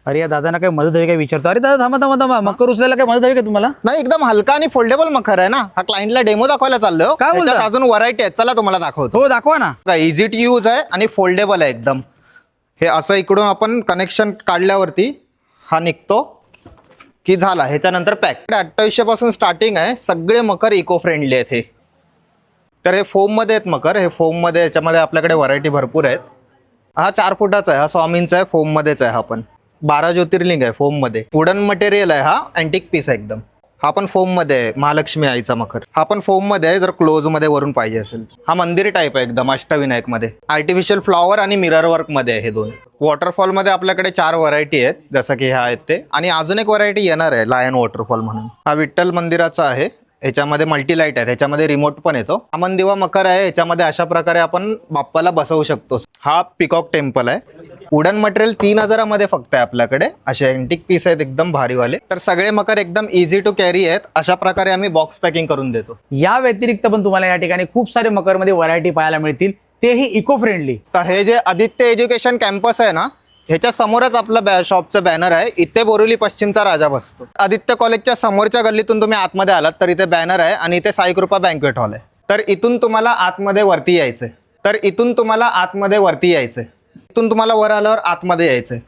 अरे या दादांना काय मदत हवी काय विचारतो. अरे दादा थांबा थांबा थांबा, मकर उचलायला काय मदत हवी का तुम्हाला? नाही, एकदम हलका आणि फोल्डेबल मखर आहे ना. हा क्लायंटला डेमो दाखवायला चाललो. काय बोलता? त्याच्यात अजून व्हरायटी आहेत, चला तुम्हाला दाखवतो. हो दाखवा ना. इझी टू यूज आहे आणि फोल्डेबल आहे एकदम. हे असं इकडून आपण कनेक्शन काढल्यावरती हा निघतो की झाला. ह्याच्यानंतर पॅक. 2800 पासून स्टार्टिंग आहे. सगळे मकर इको फ्रेंडली आहेत हे. तर हे फोममध्ये आहेत मकर. हे फोममध्ये, याच्यामध्ये आपल्याकडे व्हरायटी भरपूर आहेत. हा 4 फुटाचा आहे, हा स्वामींचा आहे, फोममध्येच आहे. हा पण 12 ज्योतिर्लिंग आहे फोममध्ये. वुडन मटेरियल आहे, हा अँटिक पीस आहे एकदम. हा पण फोममध्ये आहे, महालक्ष्मी आईचा मखर. हा पण फोममध्ये आहे, जर क्लोजमध्ये वरून पाहिजे असेल. हा मंदिर टाईप आहे एकदम, अष्टविनायकमध्ये. आर्टिफिशियल फ्लॉवर आणि मिरर वर्कमध्ये आहे हे दोन. वॉटरफॉलमध्ये आपल्याकडे 4 व्हरायटी आहेत, जसं की ह्या आहेत ते. आणि अजून एक व्हरायटी येणार आहे, लायन वॉटरफॉल म्हणून. हा विठ्ठल मंदिराचा आहे. ह्याच्यामध्ये मल्टीलाईट आहे, ह्याच्यामध्ये रिमोट पण येतो. अमन दिवा मकर आहे, ह्याच्यामध्ये अशा प्रकारे आपण बाप्पाला बसवू शकतो. हा पिकॉक टेम्पल आहे. वुडन मटेरियल 3000 मध्ये फक्त आहे आपल्याकडे. असे अँटिक पीस आहेत एकदम भारीवाले. तर सगळे मकर एकदम इझी टू कॅरी आहेत. अशा प्रकारे आम्ही बॉक्स पॅकिंग करून देतो. या व्यतिरिक्त पण तुम्हाला या ठिकाणी खूप सारे मकरमध्ये व्हरायटी पाहायला मिळतील, तेही इको फ्रेंडली. तर हे जे आदित्य एज्युकेशन कॅम्पस आहे ना, ह्याच्या समोरच आपलं शॉपचं बॅनर आहे. इथे बोरिवली पश्चिमचा राजा बसतो. आदित्य कॉलेजच्या समोरच्या गल्लीतून तुम्ही आतमध्ये आलात तर इथे बॅनर आहे आणि इथे साई कृपा बँक्वेट हॉल आहे. तर इथून तुम्हाला आतमध्ये वरती यायचंय. इथून तुम्हाला वर आल्यावर आतमध्ये यायचंय.